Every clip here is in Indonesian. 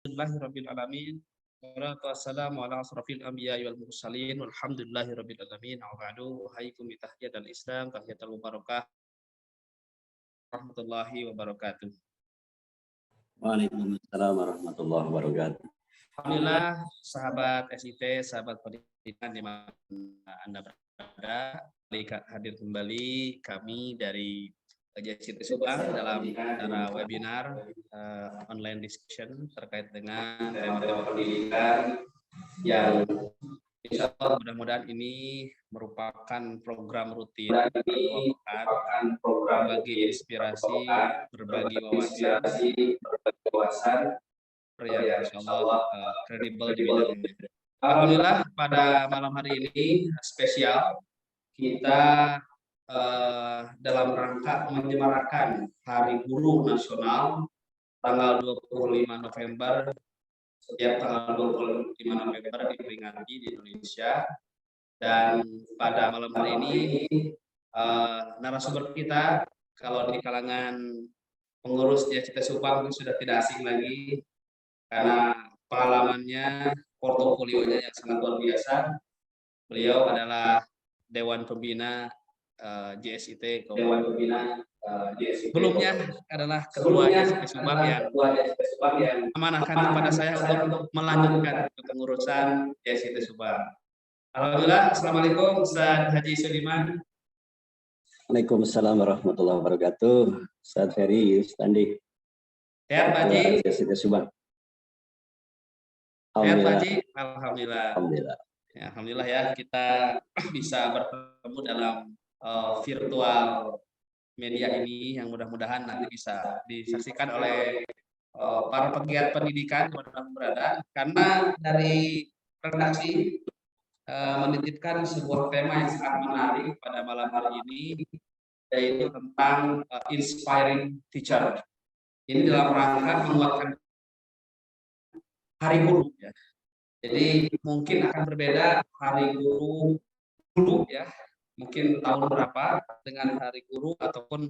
Alhamdulillahirabbil alamin. Wassalatu wassalamu ala asrofil anbiya'i wal mursalin. Walhamdulillahirabbil alamin. Wa ba'du. Uhayyikum bi tahiyatil Islam, tahiyatul mubarakah. Warahmatullahi wabarakatuh. Waalaikumsalam warahmatullahi wabarakatuh. Alhamdulillah, sahabat SIT, sahabat pendidikan di mana Anda berada, hadir kembali kami dari JSIT Subang dalam acara webinar online discussion terkait dengan tema-tema pendidikan yang insya Allah mudah-mudahan ini merupakan program rutin berbagi inspirasi, berbagi wawasan yang insya Allah kredibel di bidangnya. Alhamdulillah pada malam hari ini spesial kita dalam rangka menyemarakan Hari Guru Nasional tanggal 25 November. Setiap tanggal 25 November diperingati di Indonesia. Dan pada malam hari ini narasumber kita kalau di kalangan pengurus JSIT Subang sudah tidak asing lagi karena pengalamannya, portofolionya yang sangat luar biasa. Beliau adalah Dewan Pembina JSIT. Sebelumnya adalah Ketua JSIT Subang yang amanahkan kepada saya untuk melanjutkan kepengurusan JSIT Subang. Alhamdulillah. Assalamualaikum Ustaz Haji Suliman. Waalaikumsalam warahmatullahi wabarakatuh. Ustaz Ferry Yustandi. Sehat Pak Haji? JSIT Subang. Sehat Pak Haji? Alhamdulillah. Alhamdulillah. Ya, alhamdulillah ya kita bisa bertemu dalam virtual media ini yang mudah-mudahan nanti bisa disaksikan oleh para pegiat pendidikan dimanapun berada, karena dari redaksi menitipkan sebuah tema yang sangat menarik pada malam hari ini, yaitu tentang inspiring teacher. Ini dalam rangka menguatkan Hari Guru ya. Jadi mungkin akan berbeda Hari Guru dulu ya, mungkin tahun berapa dengan Hari Guru ataupun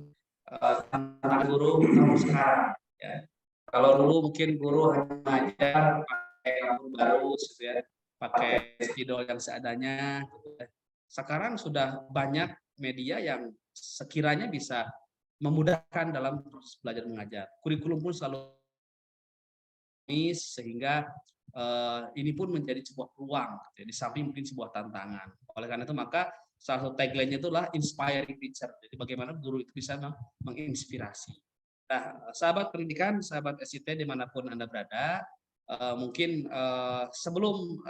tentang guru tahun sekarang ya. Kalau dulu mungkin guru hanya mengajar pakai kartu baru gitu ya, pakai spidol yang seadanya gitu ya. Sekarang sudah banyak media yang sekiranya bisa memudahkan dalam proses belajar mengajar. Kurikulum pun selalu sehingga ini pun menjadi sebuah peluang, di samping mungkin sebuah tantangan. Oleh karena itu maka salah satu tagline-nya itulah inspiring teacher. Jadi bagaimana guru itu bisa menginspirasi. Nah, sahabat pendidikan, sahabat SIT dimanapun Anda berada, mungkin sebelum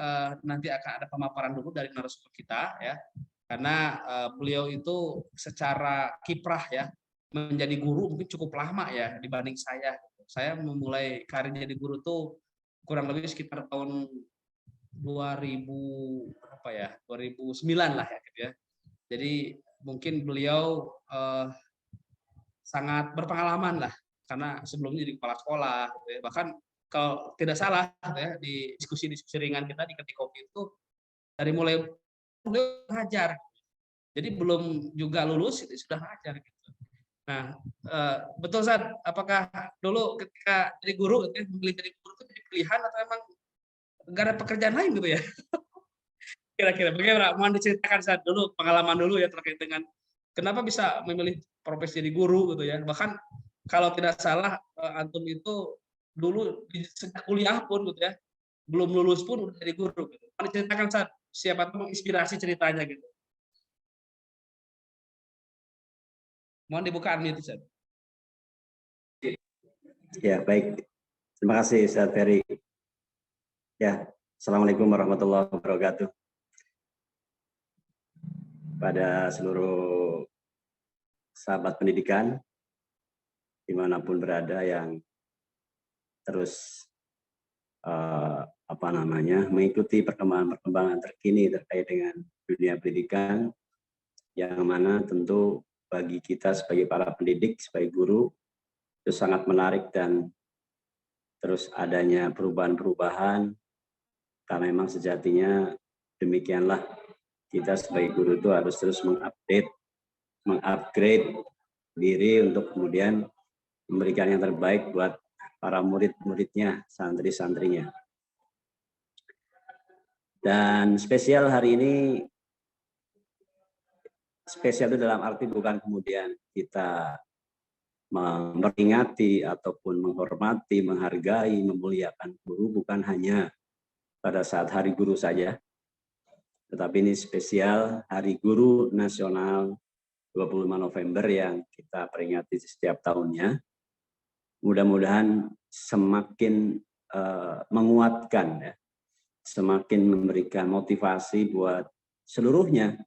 nanti akan ada pemaparan dulu dari narasumber kita ya, karena beliau itu secara kiprah ya menjadi guru mungkin cukup lama ya dibanding saya. Saya memulai karir jadi guru tuh kurang lebih sekitar tahun 2009 lah ya gitu ya. Jadi mungkin beliau sangat berpengalaman lah karena sebelumnya jadi kepala sekolah gitu ya. Bahkan kalau tidak salah gitu ya, di diskusi-diskusi ringan kita di ketik kopi itu dari mulai beliau ngajar. Jadi belum juga lulus itu sudah ngajar gitu. Nah, betul Ustaz, apakah dulu ketika jadi guru, memilih jadi guru itu jadi pilihan atau emang nggak ada pekerjaan lain gitu ya? Kira-kira bagaimana? Mohon diceritakan Ustaz dulu, pengalaman dulu ya terkait dengan kenapa bisa memilih profesi jadi guru gitu ya. Bahkan kalau tidak salah antum itu dulu di kuliah pun gitu ya, belum lulus pun udah jadi guru gitu. Mohon diceritakan Ustaz, siapa tahu menginspirasi ceritanya gitu. Mohon dibuka unmute Ustaz. Ya, baik. Terima kasih Ustaz Ferry. Ya, Assalamualaikum warahmatullahi wabarakatuh. Pada seluruh sahabat pendidikan dimanapun berada yang terus mengikuti perkembangan terkini terkait dengan dunia pendidikan, yang mana tentu bagi kita sebagai para pendidik, sebagai guru, itu sangat menarik dan terus adanya perubahan-perubahan, karena memang sejatinya demikianlah kita sebagai guru itu harus terus mengupgrade diri untuk kemudian memberikan yang terbaik buat para murid-muridnya, santri-santrinya. Dan spesial hari ini, spesial itu dalam arti bukan kemudian kita memperingati ataupun menghormati, menghargai, memuliakan guru, bukan hanya pada saat Hari Guru saja, tetapi ini spesial Hari Guru Nasional 25 November yang kita peringati setiap tahunnya. Mudah-mudahan semakin menguatkan, ya, semakin memberikan motivasi buat seluruhnya,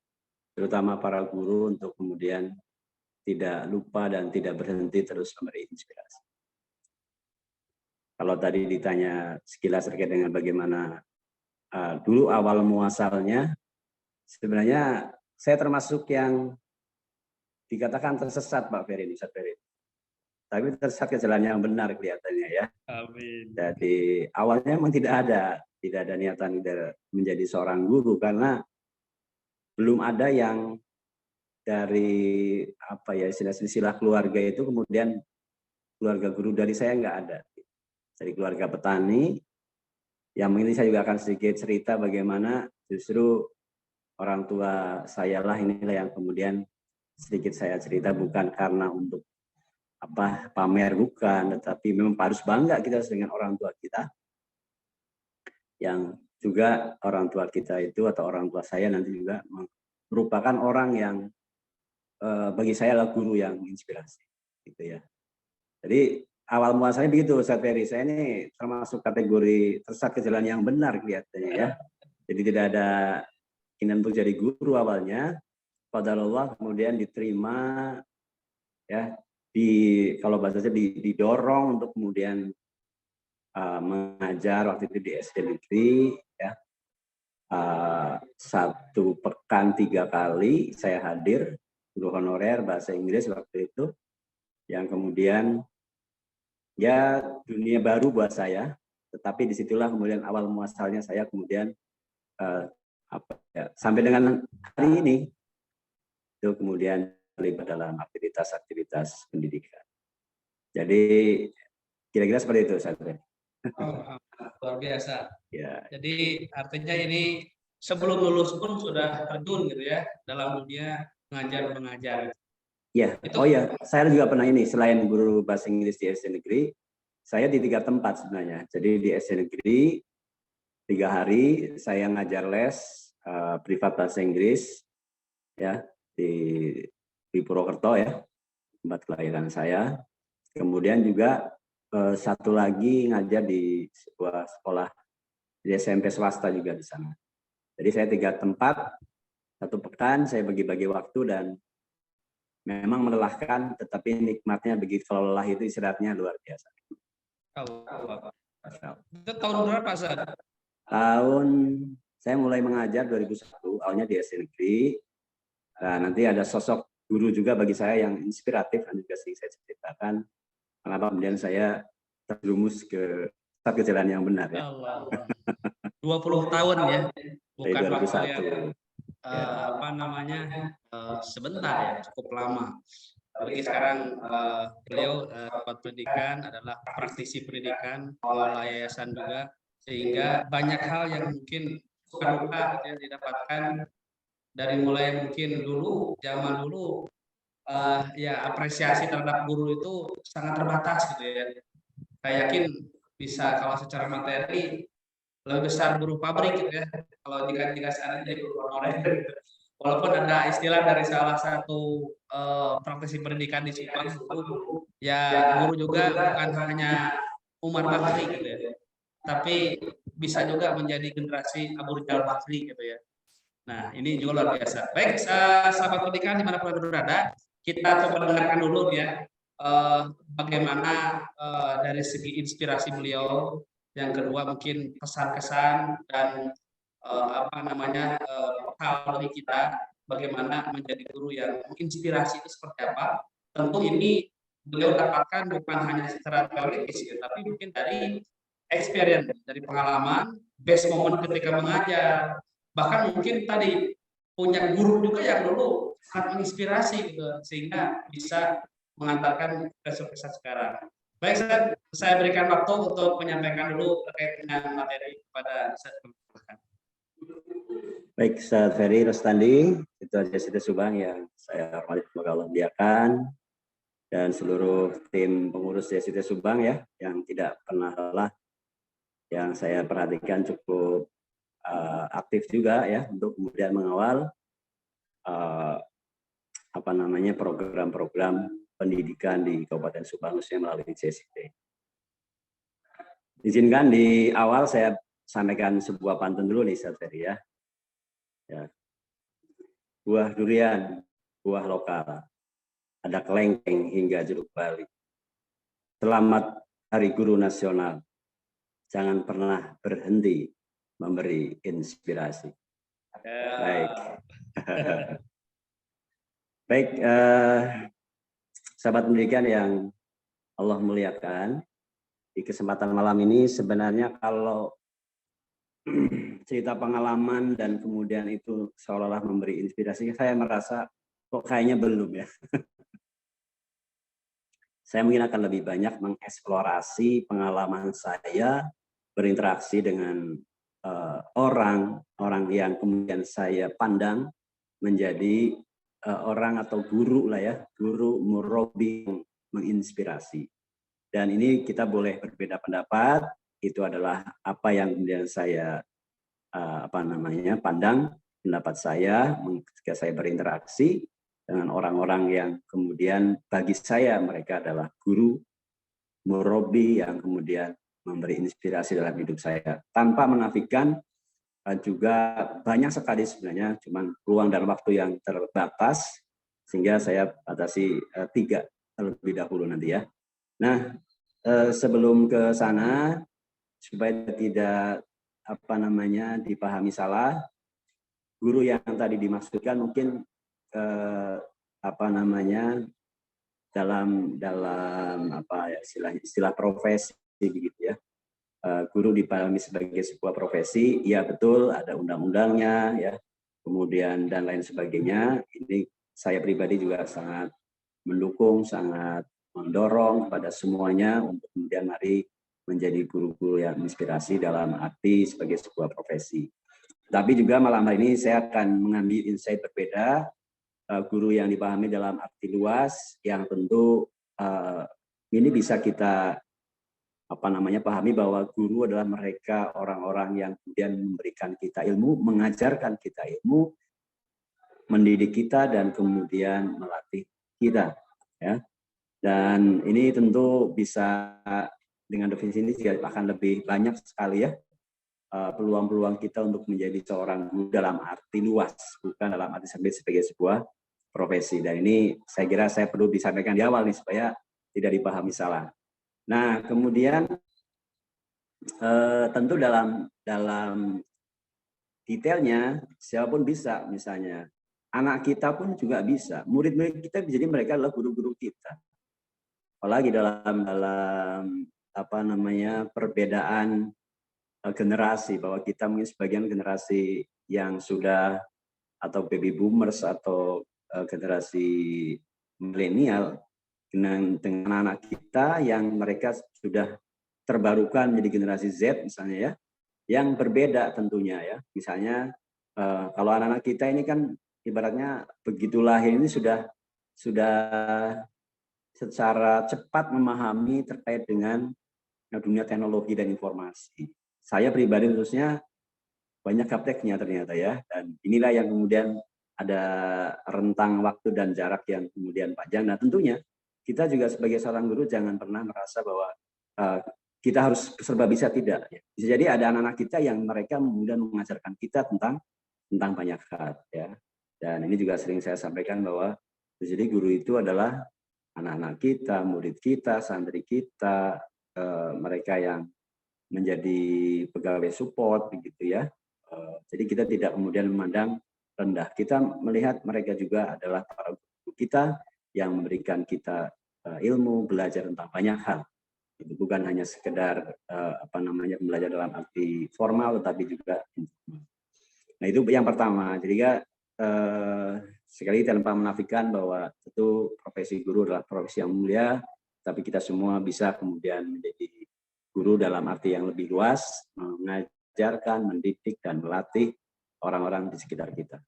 terutama para guru untuk kemudian tidak lupa dan tidak berhenti terus memberi inspirasi. Kalau tadi ditanya sekilas terkait dengan bagaimana dulu awal muasalnya, sebenarnya saya termasuk yang dikatakan tersesat, Pak Ferry, Ustaz Ferry. Tapi tersesat ke jalan yang benar kelihatannya, ya. Amin. Jadi awalnya memang tidak ada niatan menjadi seorang guru, karena belum ada yang dari apa ya, istilah keluarga itu kemudian keluarga guru dari saya nggak ada. Dari keluarga petani, yang ini saya juga akan sedikit cerita bagaimana justru orang tua saya lah inilah yang kemudian sedikit saya cerita, bukan karena untuk apa pamer, bukan, tetapi memang harus bangga kita dengan orang tua kita, yang juga orang tua kita itu atau orang tua saya nanti juga merupakan orang yang bagi saya adalah guru yang inspirasi, gitu ya. Jadi awal muasalnya begitu, Ustaz Ferry. Saya ini termasuk kategori tersesat ke jalan yang benar kelihatannya, ya. Jadi tidak ada keinginan untuk jadi guru awalnya. Qadarullah kemudian diterima, ya, kalau bahasanya didorong untuk kemudian mengajar waktu itu di SD negeri, ya. 1 pekan 3 kali saya hadir, guru honorer bahasa Inggris waktu itu, yang kemudian ya dunia baru buat saya, tetapi disitulah kemudian awal muasalnya saya kemudian sampai dengan hari ini itu kemudian terlibat dalam aktivitas pendidikan. Jadi kira-kira seperti itu, saya. Luar biasa. Ya. Jadi artinya ini sebelum lulus pun sudah terjun gitu ya dalam dunia mengajar. Ya, oh ya, saya juga pernah ini, selain guru bahasa Inggris di SD negeri, saya di 3 tempat sebenarnya. Jadi di SD negeri 3 hari saya ngajar les privat bahasa Inggris, ya, di Purwokerto, ya, tempat kelahiran saya. Kemudian juga 1 lagi ngajar di sebuah sekolah di SMP swasta juga di sana. Jadi saya 3 tempat, 1 pekan saya bagi-bagi waktu, dan memang melelahkan, tetapi nikmatnya begitu. Kalau lelah itu istirahatnya luar biasa. Itu tahun berapa, Ustaz? Tahun saya mulai mengajar 2001, awalnya di SD negeri. Nanti ada sosok guru juga bagi saya yang inspiratif, dan juga sih saya ceritakan kenapa kemudian saya terjerumus ke jalan yang benar, ya. Allah. 20 tahun ya, bukan waktu yang sebentar ya, cukup lama. Apalagi sekarang beliau tempat pendidikan adalah praktisi pendidikan, pengelola yayasan juga, sehingga banyak hal yang mungkin luka yang didapatkan dari mulai mungkin zaman dulu ya apresiasi terhadap guru itu sangat terbatas gitu ya. Saya yakin bisa kalau secara materi lebih besar guru pabrik gitu ya, kalau jika sekarang jadi guru honorer. Walaupun ada istilah dari salah satu praktisi pendidikan di Subang, ya guru juga bukan hanya Umar Bakri gitu ya, tapi bisa juga menjadi generasi Abu Rizal Bakri gitu ya. Nah ini juga luar biasa. Baik, sahabat pendidikan dimanapun berada, kita coba dengarkan dulu ya bagaimana dari segi inspirasi beliau. Yang kedua mungkin pesan-kesan dan hal dari kita bagaimana menjadi guru yang menginspirasi itu seperti apa. Tentu ini beliau dapatkan bukan hanya secara teoritis ya, tapi mungkin dari experience, dari pengalaman, best moment ketika mengajar, bahkan mungkin tadi punya guru juga yang dulu sangat menginspirasi gitu, sehingga bisa mengantarkan kesan sekarang. Baik, Ustaz, saya berikan waktu untuk menyampaikan dulu terkait dengan materi kepada Ustaz. Baik, Ustaz Ferry Rostandi, itu aja Siti Subang yang saya hormati, semoga Allah muliakan, dan seluruh tim pengurus Siti Subang ya, yang tidak pernah lelah, yang saya perhatikan cukup aktif juga ya untuk kemudian mengawal program-program pendidikan di Kabupaten Subang khususnya melalui CSIP. Izinkan di awal saya sampaikan sebuah pantun dulu nih, Ustaz Ferry ya. Buah durian, buah lokal, ada kelengkeng hingga jeruk bali. Selamat Hari Guru Nasional. Jangan pernah berhenti memberi inspirasi. Baik. Baik, sahabat pendidikan yang Allah muliakan, di kesempatan malam ini sebenarnya kalau cerita pengalaman dan kemudian itu seolah-olah memberi inspirasi, saya merasa kok kayaknya belum ya. Saya mungkin akan lebih banyak mengeksplorasi pengalaman saya berinteraksi dengan orang yang kemudian saya pandang menjadi orang atau guru lah ya, guru murabi menginspirasi. Dan ini kita boleh berbeda pendapat, itu adalah apa yang kemudian saya pandang, pendapat saya ketika saya berinteraksi dengan orang-orang yang kemudian bagi saya mereka adalah guru murabi yang kemudian memberi inspirasi dalam hidup saya, tanpa menafikan juga banyak sekali sebenarnya, cuman ruang dan waktu yang terbatas sehingga saya batasi 3 terlebih dahulu nanti ya. Nah, sebelum ke sana supaya tidak dipahami salah, guru yang tadi dimaksudkan mungkin dalam istilah profesi begitu ya. Guru dipahami sebagai sebuah profesi, ya betul ada undang-undangnya ya, kemudian dan lain sebagainya. Ini saya pribadi juga sangat mendukung, sangat mendorong kepada semuanya untuk kemudian mari menjadi guru-guru yang inspirasi dalam arti sebagai sebuah profesi. Tapi juga malam hari ini saya akan mengambil insight berbeda, guru yang dipahami dalam arti luas, yang tentu ini bisa kita pahami bahwa guru adalah mereka orang-orang yang kemudian memberikan kita ilmu, mengajarkan kita ilmu, mendidik kita dan kemudian melatih kita ya. Dan ini tentu bisa dengan definisi ini akan lebih banyak sekali ya peluang-peluang kita untuk menjadi seorang guru dalam arti luas, bukan dalam arti sebagai sebuah profesi. Dan ini saya kira saya perlu disampaikan di awal nih supaya tidak dipahami salah. Nah, kemudian tentu dalam detailnya siapapun bisa, misalnya anak kita pun juga bisa, murid-murid kita jadi mereka adalah guru-guru kita. Apalagi dalam perbedaan generasi, bahwa kita mungkin sebagian generasi yang sudah atau baby boomers atau generasi milenial dengan anak kita yang mereka sudah terbarukan menjadi generasi Z misalnya ya, yang berbeda tentunya ya. Misalnya kalau anak-anak kita ini kan ibaratnya begitu lahir ini sudah secara cepat memahami terkait dengan dunia teknologi dan informasi. Saya pribadi khususnya banyak gapteknya ternyata ya, dan inilah yang kemudian ada rentang waktu dan jarak yang kemudian panjang. Nah tentunya kita juga sebagai seorang guru jangan pernah merasa bahwa kita harus serba bisa, tidak. Bisa jadi ada anak-anak kita yang mereka kemudian mengajarkan kita tentang banyak hal ya. Dan ini juga sering saya sampaikan bahwa jadi guru itu adalah anak-anak kita, murid kita, santri kita, mereka yang menjadi pegawai support begitu ya. Jadi kita tidak kemudian memandang rendah. Kita melihat mereka juga adalah para guru kita yang memberikan kita ilmu, belajar tentang banyak hal. Itu bukan hanya sekedar belajar dalam arti formal, tetapi juga informal. Nah itu yang pertama. Jadi sekali tanpa menafikan bahwa itu profesi guru adalah profesi yang mulia, tapi kita semua bisa kemudian menjadi guru dalam arti yang lebih luas, mengajarkan, mendidik, dan melatih orang-orang di sekitar kita.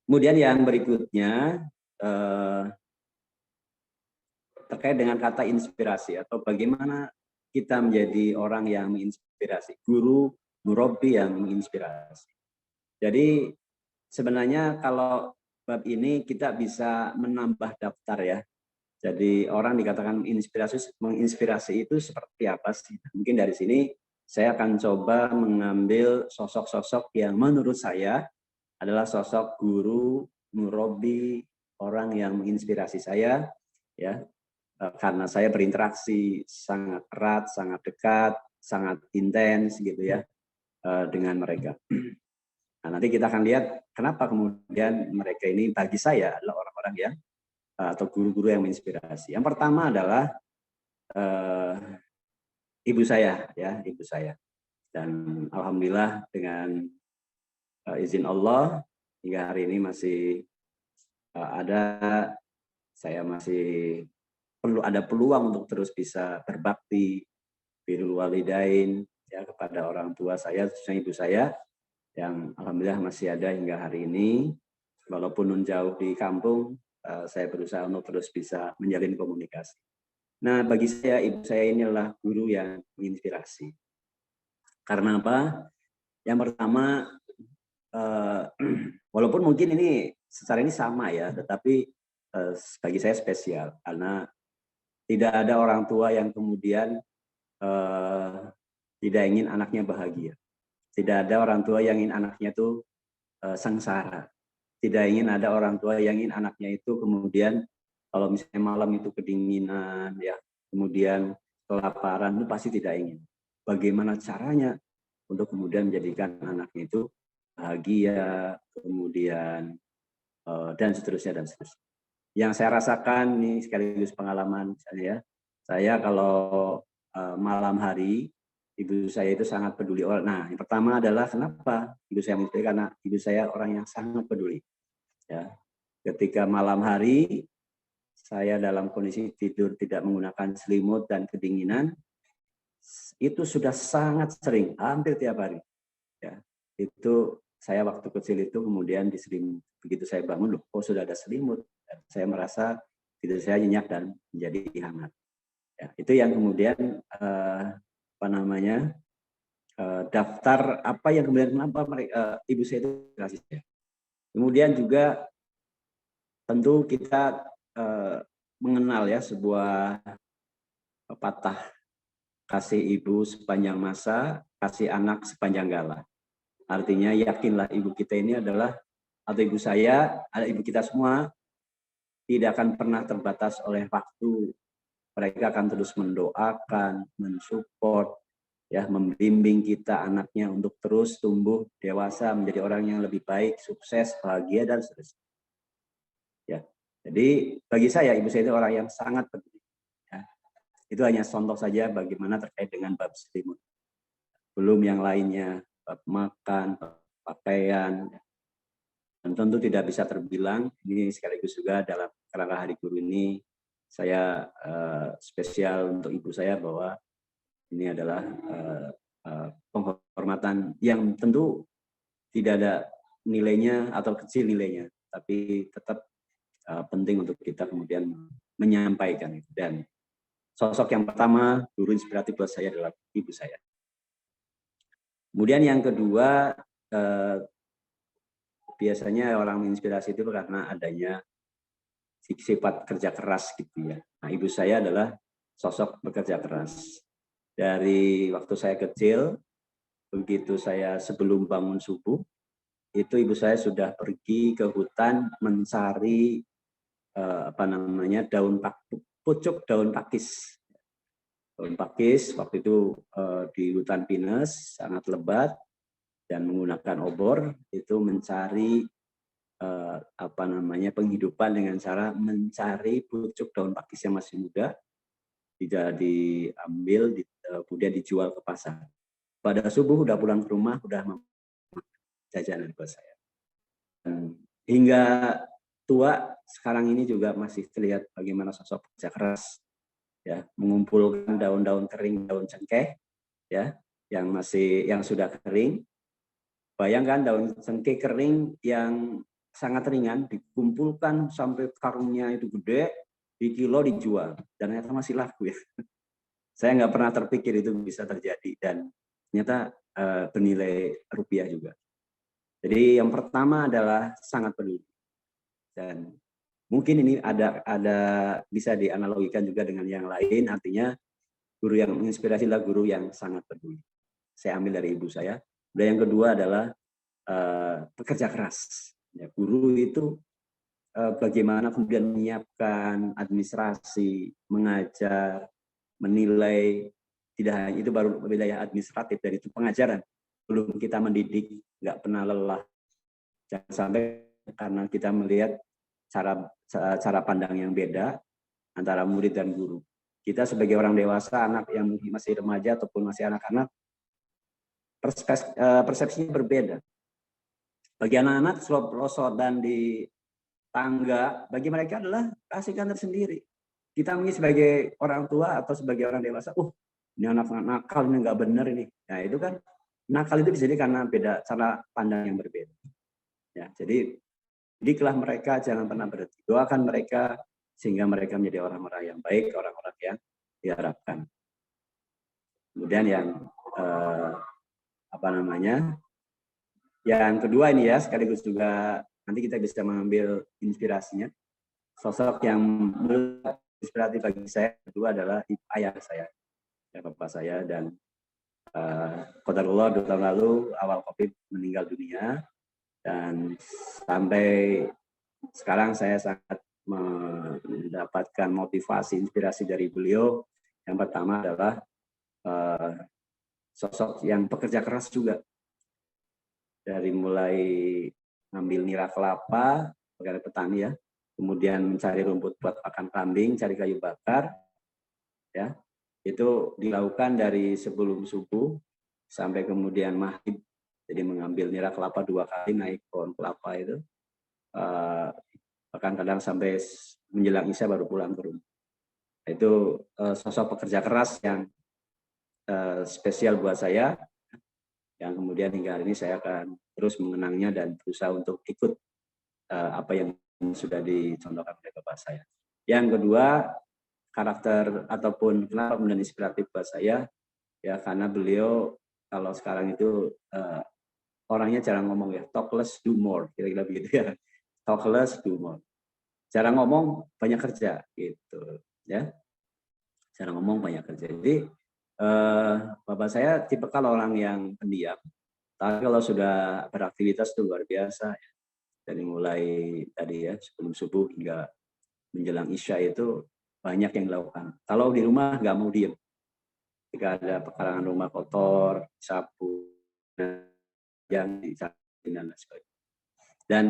Kemudian yang berikutnya, terkait dengan kata inspirasi atau bagaimana kita menjadi orang yang menginspirasi, guru, murabbi yang menginspirasi. Jadi sebenarnya kalau bab ini kita bisa menambah daftar ya. Jadi orang dikatakan menginspirasi itu seperti apa sih? Mungkin dari sini saya akan coba mengambil sosok-sosok yang menurut saya adalah sosok guru, murabbi, orang yang menginspirasi saya, ya, karena saya berinteraksi sangat erat, sangat dekat, sangat intens gitu ya dengan mereka. Nah, nanti kita akan lihat kenapa kemudian mereka ini bagi saya adalah orang-orang yang atau guru-guru yang menginspirasi. Yang pertama adalah ibu saya, ya, ibu saya. Dan alhamdulillah dengan izin Allah hingga hari ini masih saya masih ada peluang untuk terus bisa berbakti birrul walidain ya kepada orang tua saya, khususnya ibu saya yang alhamdulillah masih ada hingga hari ini. Walaupun jauh di kampung, saya berusaha untuk terus bisa menjalin komunikasi. Nah, bagi saya ibu saya ini adalah guru yang menginspirasi. Karena apa? Yang pertama, walaupun mungkin ini secara ini sama ya, tetapi bagi saya spesial karena tidak ada orang tua yang kemudian tidak ingin anaknya bahagia. Tidak ada orang tua yang ingin anaknya itu sengsara. Tidak ingin ada orang tua yang ingin anaknya itu kemudian kalau misalnya malam itu kedinginan, ya, kemudian kelaparan, itu pasti tidak ingin. Bagaimana caranya untuk kemudian menjadikan anaknya itu bahagia, kemudian dan seterusnya dan seterusnya. Yang saya rasakan nih sekaligus pengalaman saya, kalau malam hari ibu saya itu sangat peduli. Nah, yang pertama adalah kenapa ibu saya peduli, karena ibu saya orang yang sangat peduli. Ya, ketika malam hari saya dalam kondisi tidur tidak menggunakan selimut dan kedinginan, itu sudah sangat sering, hampir tiap hari. Ya, itu saya waktu kecil itu kemudian diselimut. Begitu saya bangun, loh, sudah ada selimut. Dan saya merasa tidur saya nyenyak dan menjadi hangat. Ya, itu yang kemudian daftar apa yang kemudian kenapa ibu saya itu kasih saya. Kemudian juga tentu kita mengenal ya sebuah pepatah, kasih ibu sepanjang masa, kasih anak sepanjang gala. Artinya yakinlah ibu kita ini adalah, atau ibu saya, ibu kita semua tidak akan pernah terbatas oleh waktu. Mereka akan terus mendoakan, mensupport, ya, membimbing kita anaknya untuk terus tumbuh dewasa menjadi orang yang lebih baik, sukses, bahagia dan seterusnya. Ya, jadi bagi saya ibu saya itu orang yang sangat peduli. Ya. Itu hanya contoh saja bagaimana terkait dengan bab selimut. Belum yang lainnya, bab makan, bab pakaian. Dan tentu tidak bisa terbilang. Ini sekaligus juga dalam kerangka Hari Guru ini saya spesial untuk ibu saya bahwa ini adalah penghormatan yang tentu tidak ada nilainya atau kecil nilainya, tapi tetap penting untuk kita kemudian menyampaikan itu. Dan sosok yang pertama, guru inspiratif buat saya adalah ibu saya. Kemudian yang kedua, biasanya orang menginspirasi itu karena adanya sifat kerja keras gitu ya. Nah, ibu saya adalah sosok bekerja keras. Dari waktu saya kecil, begitu saya sebelum bangun subuh, itu ibu saya sudah pergi ke hutan mencari pucuk daun pakis. Daun pakis waktu itu di hutan pinus sangat lebat dan menggunakan obor itu mencari penghidupan dengan cara mencari pucuk daun pakis yang masih muda, tidak diambil, kemudian dijual ke pasar. Pada subuh udah pulang ke rumah, udah jajanan buat saya. Hingga tua sekarang ini juga masih terlihat bagaimana sosok pekerja keras, ya, mengumpulkan daun-daun kering, daun cengkeh, ya, yang sudah kering. Bayangkan daun cengkeh kering yang sangat ringan dikumpulkan sampai karungnya itu gede, di kilo dijual, dan ternyata masih laku ya. Saya nggak pernah terpikir itu bisa terjadi, dan ternyata bernilai rupiah juga. Jadi yang pertama adalah sangat peduli, dan mungkin ini ada bisa dianalogikan juga dengan yang lain, artinya guru yang menginspirasi adalah guru yang sangat peduli. Saya ambil dari ibu saya. Dan yang kedua adalah pekerja keras. Ya, guru itu bagaimana kemudian menyiapkan administrasi, mengajar, menilai, tidak hanya itu baru wilayah administratif, dan itu pengajaran. Belum kita mendidik, nggak pernah lelah. Jangan sampai karena kita melihat cara pandang yang beda antara murid dan guru. Kita sebagai orang dewasa, anak yang masih remaja ataupun masih anak-anak, persepsinya berbeda. Bagi anak-anak, selop-losot dan di tangga, bagi mereka adalah keasikan tersendiri. Kita mungkin sebagai orang tua atau sebagai orang dewasa, ini anak nakal, ini nggak benar ini. Nah itu kan, nakal itu bisa jadi karena beda cara pandang yang berbeda. Ya, jadi didiklah mereka, jangan pernah berhenti. Doakan mereka sehingga mereka menjadi orang-orang yang baik, orang-orang yang diharapkan. Kemudian yang yang kedua ini ya, sekaligus juga nanti kita bisa mengambil inspirasinya. Sosok yang inspiratif bagi saya kedua adalah ayah saya, ya, bapak saya, dan qadarullah 2 tahun lalu awal COVID meninggal dunia, dan sampai sekarang saya sangat mendapatkan motivasi, inspirasi dari beliau. Yang pertama adalah sosok yang pekerja keras juga, dari mulai ngambil nira kelapa sebagai petani ya, kemudian mencari rumput buat pakan kambing, cari kayu bakar, ya, itu dilakukan dari sebelum subuh sampai kemudian maghrib. Jadi mengambil nira kelapa 2 kali, naik pohon kelapa itu, bahkan kadang sampai menjelang isya baru pulang ke rumah. Itu sosok pekerja keras yang spesial buat saya, yang kemudian hingga hari ini saya akan terus mengenangnya dan berusaha untuk ikut apa yang sudah dicontohkan oleh bapak saya. Yang kedua, karakter ataupun kenapa kemudian inspiratif buat saya, ya karena beliau kalau sekarang itu orangnya jarang ngomong ya, talk less do more, kira-kira begitu ya, talk less do more. Jarang ngomong, banyak kerja gitu ya, jarang ngomong, banyak kerja. Jadi bapak saya tipikal orang yang pendiam, tapi kalau sudah beraktivitas itu luar biasa ya. Dari mulai tadi ya sebelum subuh hingga menjelang isya itu banyak yang dilakukan. Kalau di rumah nggak mau diem, jika ada pekarangan rumah kotor, sapu, yang disapu dan lain sebagainya. Dan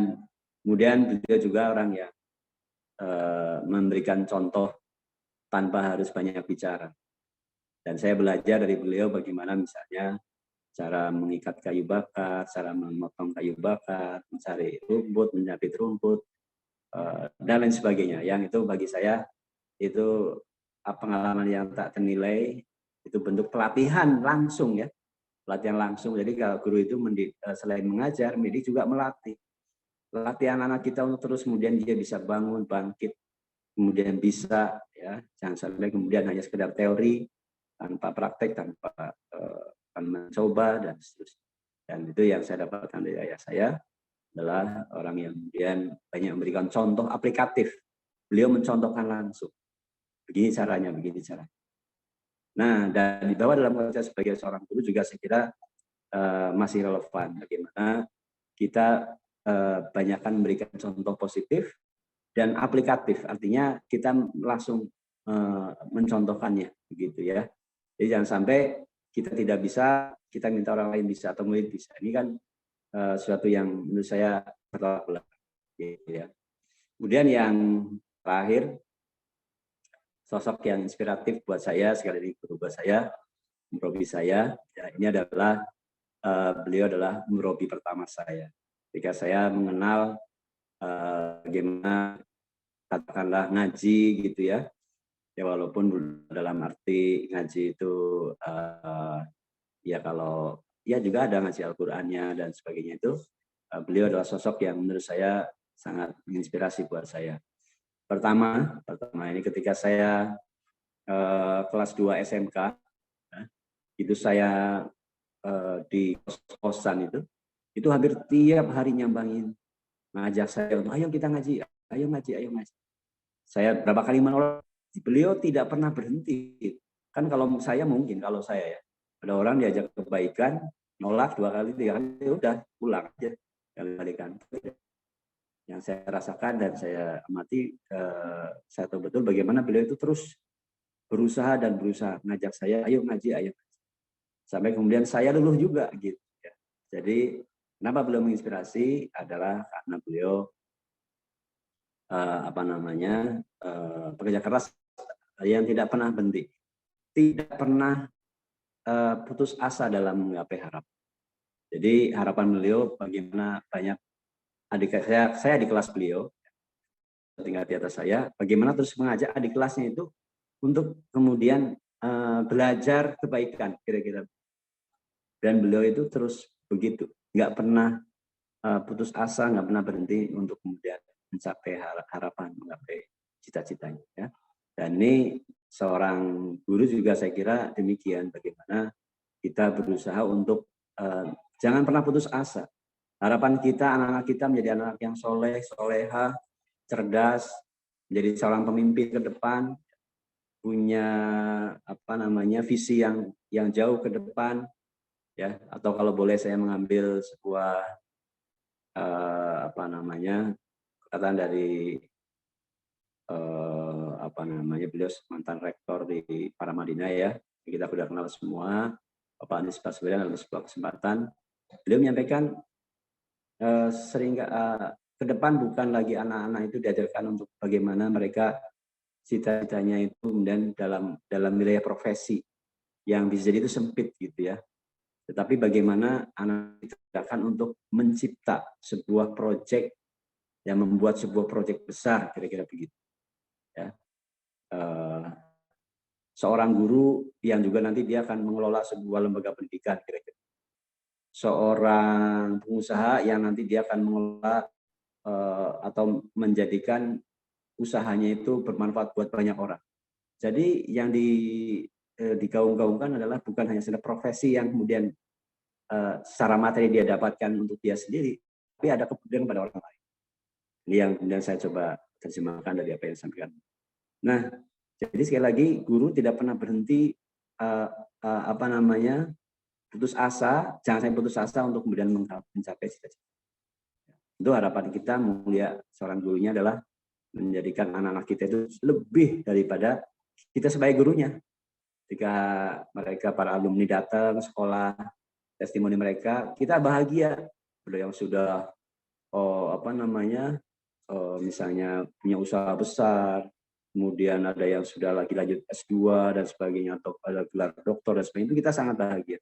kemudian beliau juga orang yang memberikan contoh tanpa harus banyak bicara. Dan saya belajar dari beliau bagaimana misalnya cara mengikat kayu bakar, cara memotong kayu bakar, mencari rumput, menyabit rumput, dan lain sebagainya. Yang itu bagi saya itu pengalaman yang tak ternilai, itu bentuk pelatihan langsung ya, pelatihan langsung. Jadi kalau guru itu selain mengajar, mendidik juga melatih. Latihan anak kita untuk terus kemudian dia bisa bangun, bangkit, kemudian bisa ya, jangan sampai kemudian hanya sekedar teori tanpa praktek, tanpa mencoba dan seterusnya. Dan itu yang saya dapatkan dari ayah saya, adalah orang yang kemudian banyak memberikan contoh aplikatif. Beliau mencontohkan langsung. Begini caranya, begini caranya. Nah, dan di bawah dalam konteks sebagai seorang guru juga saya kira masih relevan. Bagaimana kita banyakkan memberikan contoh positif dan aplikatif. Artinya kita langsung mencontohkannya, begitu ya. Jadi jangan sampai kita tidak bisa, kita minta orang lain bisa atau murid bisa. Ini kan sesuatu yang menurut saya bertolak belakang. Gitu ya. Kemudian yang terakhir, sosok yang inspiratif buat saya, sekali lagi guru buat saya, murobi saya, ya, ini adalah beliau adalah murobi pertama saya. Ketika saya mengenal bagaimana katakanlah ngaji gitu ya. Ya walaupun dalam arti ngaji itu ya kalau ya juga ada ngaji Al-Qur'annya dan sebagainya itu, beliau adalah sosok yang menurut saya sangat menginspirasi buat saya. Pertama ini ketika saya kelas 2 SMK, itu saya di kos-kosan itu hampir tiap hari nyambangin, ngajak saya, ayo kita ngaji, ayo ngaji, ayo ngaji. Saya berapa kali menolak, beliau tidak pernah berhenti. Kan kalau saya mungkin, kalau saya ya, ada orang diajak kebaikan, nolak 2 kali, 3 kali, udah pulang aja. Kembalikan. Yang saya rasakan dan saya amati, saya tahu betul bagaimana beliau itu terus berusaha ngajak saya, ayo ngaji, ayo. Sampai kemudian saya luluh juga gitu ya. Jadi kenapa beliau menginspirasi adalah karena beliau pekerja keras yang tidak pernah berhenti, tidak pernah putus asa dalam menggapai harapan. Jadi harapan beliau bagaimana banyak adik saya di kelas beliau, tinggal di atas saya, bagaimana terus mengajak adik kelasnya itu untuk kemudian belajar kebaikan kira-kira. Dan beliau itu terus begitu, nggak pernah putus asa, nggak pernah berhenti untuk kemudian mencapai harapan, mencapai cita-citanya. Ya. Dan ini seorang guru juga saya kira demikian, bagaimana kita berusaha untuk jangan pernah putus asa. Harapan kita, anak-anak kita menjadi anak yang soleh, soleha, cerdas, menjadi seorang pemimpin ke depan, punya visi yang jauh ke depan, ya. Atau kalau boleh saya mengambil sebuah perkataan dari beliau mantan rektor di Paramadina ya, kita sudah kenal semua, Bapak Anies Baswedan. Dalam sebuah kesempatan beliau menyampaikan ke depan bukan lagi anak-anak itu diajarkan untuk bagaimana mereka cita-citanya itu kemudian dalam wilayah profesi yang bisa jadi itu sempit gitu ya, tetapi bagaimana anak diajarkan untuk mencipta sebuah proyek yang membuat sebuah proyek besar, kira-kira begitu ya. Seorang guru yang juga nanti dia akan mengelola sebuah lembaga pendidikan, kira-kira. Seorang pengusaha yang nanti dia akan mengelola atau menjadikan usahanya itu bermanfaat buat banyak orang. Jadi yang digaung-gaungkan adalah bukan hanya sekedar profesi yang kemudian secara materi dia dapatkan untuk dia sendiri, tapi ada kepentingan pada orang lain. Ini yang kemudian saya coba terjemahkan dari apa yang disampaikan. Nah, jadi sekali lagi guru tidak pernah berhenti putus asa, jangan sampai putus asa untuk kemudian mencapai cita-cita. Itu harapan kita mulia seorang gurunya adalah menjadikan anak-anak kita itu lebih daripada kita sebagai gurunya. Ketika mereka para alumni datang sekolah, testimoni mereka, kita bahagia. Ada yang sudah misalnya punya usaha besar, kemudian ada yang sudah lagi lanjut S2 dan sebagainya, atau ada gelar doktor dan sebagainya, itu kita sangat bahagia.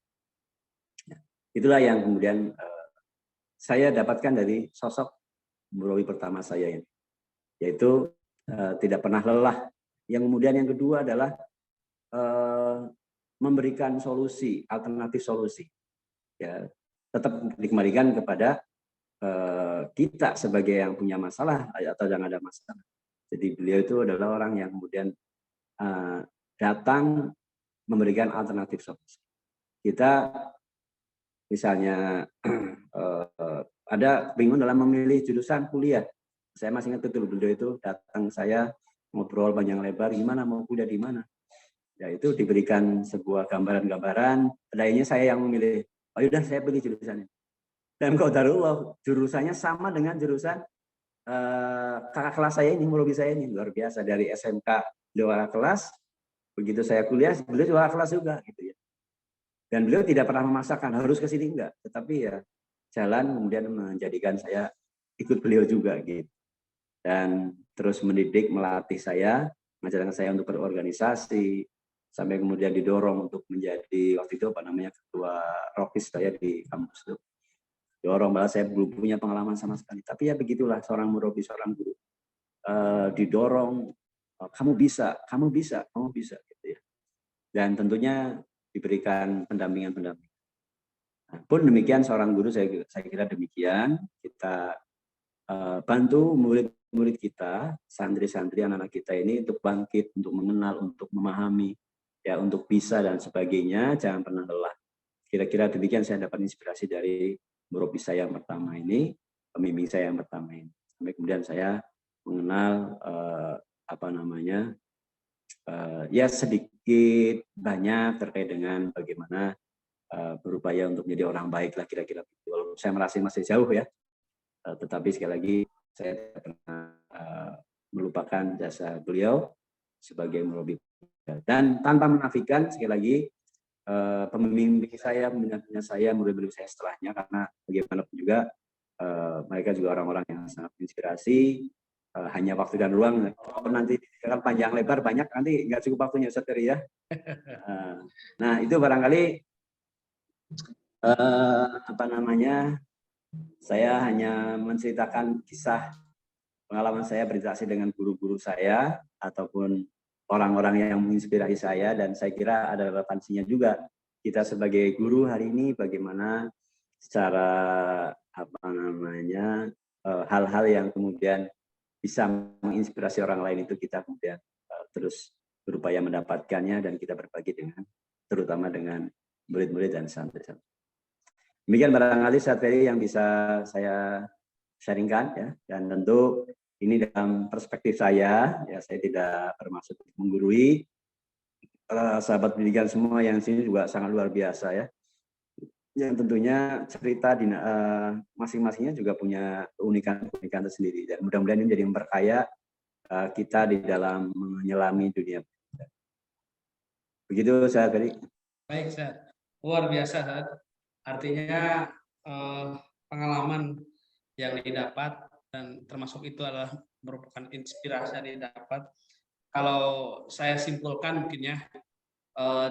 Itulah yang kemudian saya dapatkan dari sosok murabi pertama saya ini, yaitu tidak pernah lelah. Yang kemudian yang kedua adalah memberikan solusi, alternatif solusi. Ya, tetap dikembalikan kepada kita sebagai yang punya masalah atau yang ada masalah. Jadi beliau itu adalah orang yang kemudian datang memberikan alternatif solusi. Kita misalnya ada bingung dalam memilih jurusan kuliah. Saya masih ingat betul beliau itu datang saya ngobrol panjang lebar, gimana mau kuliah di mana. Ya itu diberikan sebuah gambaran-gambaran, akhirnya saya yang memilih. Oh yaudah saya pilih jurusannya. Dan qadarullah jurusannya sama dengan jurusan kakak kelas saya ini, murabi saya ini, luar biasa. Dari SMK beliau kakak kelas, begitu saya kuliah beliau juga kakak kelas juga gitu ya. Dan beliau tidak pernah memaksakan harus ke sini, enggak, tetapi ya jalan kemudian menjadikan saya ikut beliau juga gitu. Dan terus mendidik, melatih saya, mengajarkan saya untuk berorganisasi, sampai kemudian didorong untuk menjadi waktu itu ketua Rokis saya di kampus itu. Dorong, malah saya belum punya pengalaman sama sekali. Tapi ya begitulah seorang murabi, seorang guru. didorong, kamu bisa, kamu bisa, kamu bisa, gitu ya. Dan tentunya diberikan pendampingan. Pun demikian seorang guru, saya kira demikian, kita bantu murid-murid kita, santri-santri anak-anak kita ini untuk bangkit, untuk mengenal, untuk memahami, ya, untuk bisa dan sebagainya, jangan pernah lelah. Kira-kira demikian saya dapat inspirasi dari murabi saya yang pertama ini, pembimbing saya yang pertama ini. Sampai kemudian saya mengenal ya sedikit banyak terkait dengan bagaimana berupaya untuk menjadi orang baik lah, kira-kira begitu. Walaupun saya merasa masih jauh ya, tetapi sekali lagi saya tidak pernah melupakan jasa beliau sebagai murabi. Dan tanpa menafikan sekali lagi pembimbing saya, murid-murid saya setelahnya, karena bagaimanapun juga mereka juga orang-orang yang sangat menginspirasi. Hanya waktu dan ruang, nanti kan panjang lebar banyak, nanti nggak cukup waktunya Ustaz Ferry ya. Nah itu barangkali saya hanya menceritakan kisah pengalaman saya berinteraksi dengan guru-guru saya ataupun orang-orang yang menginspirasi saya, dan saya kira ada relevansinya juga kita sebagai guru hari ini bagaimana secara hal-hal yang kemudian bisa menginspirasi orang lain itu kita kemudian terus berupaya mendapatkannya dan kita berbagi terutama dengan murid-murid dan santri-santri. Demikian barangkali Ustaz Ferry yang bisa saya sharingkan ya, dan tentu ini dalam perspektif saya, ya saya tidak bermaksud menggurui, sahabat pendidikan semua yang sini juga sangat luar biasa ya. Yang tentunya cerita di masing-masingnya juga punya keunikan tersendiri, dan mudah-mudahan ini menjadi memperkaya kita di dalam menyelami dunia. Begitu saya tadi. Baik, Ustaz. Luar biasa, Ustaz. Artinya pengalaman yang didapat dan termasuk itu adalah merupakan inspirasi yang didapat. Kalau saya simpulkan mungkin ya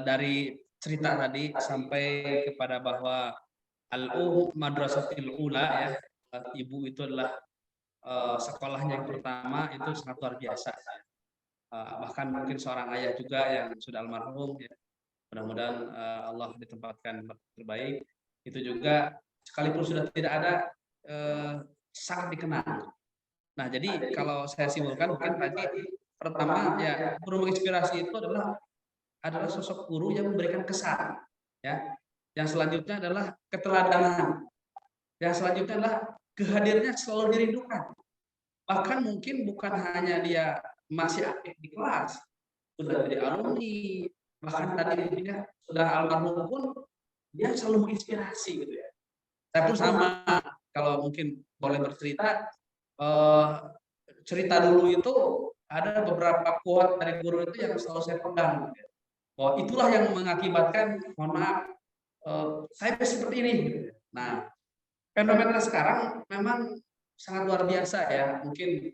dari cerita tadi sampai kepada bahwa madrasatil ula ya, ibu itu adalah sekolahnya yang pertama, itu sangat luar biasa. Bahkan mungkin seorang ayah juga yang sudah almarhum ya. Mudah-mudahan Allah ditempatkan terbaik. Itu juga sekalipun sudah tidak ada sangat dikenal. Nah, jadi kalau saya simpulkan mungkin tadi pertama ya, guru menginspirasi itu adalah sosok guru yang memberikan kesan ya. Yang selanjutnya adalah keteladanan. Yang selanjutnya adalah kehadirannya selalu dirindukan. Bahkan mungkin bukan hanya dia masih aktif di kelas, sudah jadi alumni, bahkan tadi dia sudah almarhum pun dia selalu menginspirasi gitu ya. Saya pun sama, kalau mungkin boleh bercerita, cerita dulu itu ada beberapa quote dari guru itu yang selalu saya pegang. Bahwa itulah yang mengakibatkan, mohon maaf, saya seperti ini. Nah, fenomena sekarang memang sangat luar biasa ya. Mungkin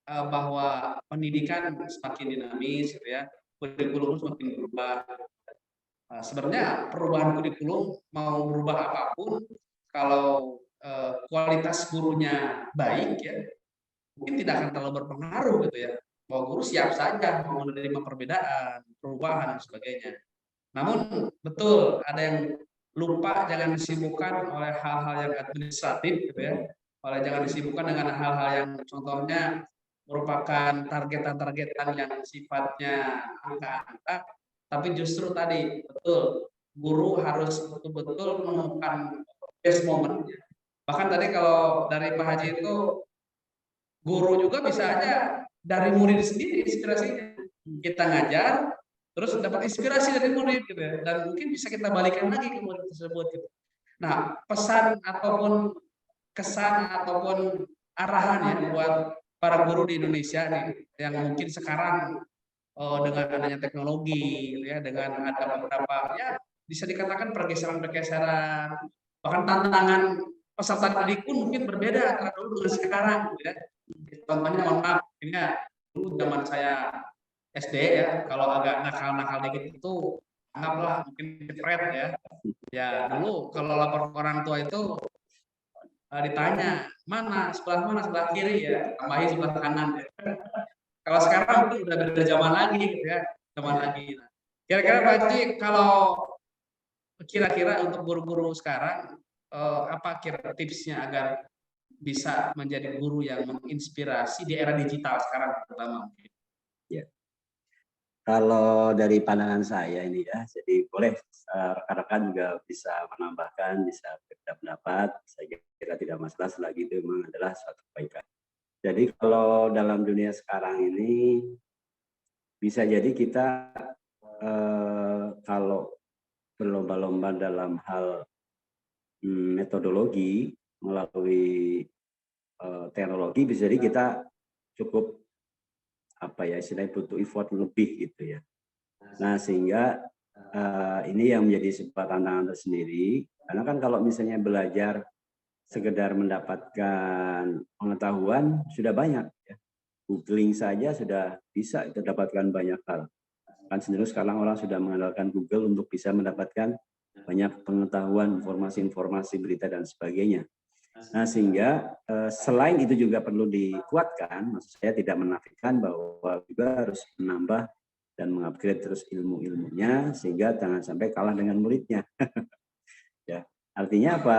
bahwa pendidikan semakin dinamis, gitu ya. Kurikulum semakin berubah. Sebenarnya perubahan kurikulum mau berubah apapun, kalau kualitas gurunya baik ya, mungkin tidak akan terlalu berpengaruh gitu ya. Bahwa guru siap saja menerima perbedaan, perubahan dan sebagainya. Namun betul ada yang lupa, jangan disibukkan oleh hal-hal yang administratif gitu ya. Jangan disibukkan dengan hal-hal yang contohnya merupakan targetan-targetan yang sifatnya angka-angka, tapi justru tadi betul guru harus betul-betul menemukan best moment. Bahkan tadi kalau dari Pak Haji itu, guru juga bisa aja dari murid sendiri inspirasinya. Kita ngajar, terus dapat inspirasi dari murid gitu ya, dan mungkin bisa kita balikan lagi ke murid tersebut gitu. Nah, pesan ataupun kesan ataupun arahan ya buat para guru di Indonesia nih, yang mungkin sekarang dengan adanya teknologi gitu ya, dengan ada beberapa ya bisa dikatakan pergeseran-pergeseran, bahkan tantangan peserta didik pun mungkin berbeda antara dulu dengan sekarang gitu ya. Contohnya mohon maaf, ini dulu zaman saya SD ya, kalau agak nakal-nakal dikit itu anggaplah mungkin jepret ya. Ya dulu kalau lapor ke orang tua itu ditanya mana sebelah kiri ya, tambahin sebelah kanan ya. Kalau sekarang mungkin udah beda zaman lagi gitu ya, zaman lagi. Nah, kira-kira Pak Haji, kalau kira-kira untuk guru-guru sekarang apa kira tipsnya agar bisa menjadi guru yang menginspirasi di era digital sekarang terutama mungkin? Ya. Kalau dari pandangan saya ini ya, jadi boleh rekan-rekan juga bisa menambahkan, bisa berbeda pendapat. Saya kira tidak masalah selagi itu memang adalah suatu kebaikan. Jadi kalau dalam dunia sekarang ini bisa jadi kita kalau berlomba-lomba dalam hal metodologi melalui teknologi, bisa jadi kita cukup apa ya istilahnya butuh effort lebih gitu ya. Nah sehingga ini yang menjadi sebuah tantangan tersendiri, karena kan kalau misalnya belajar sekedar mendapatkan pengetahuan sudah banyak ya. Googling saja sudah bisa itu dapatkan banyak hal. Kan cenderung sekarang orang sudah mengandalkan Google untuk bisa mendapatkan banyak pengetahuan, informasi-informasi, berita dan sebagainya. Nah sehingga selain itu juga perlu dikuatkan, maksud saya tidak menafikan bahwa juga harus menambah dan mengupgrade terus ilmu-ilmunya sehingga jangan sampai kalah dengan muridnya. Ya, artinya apa?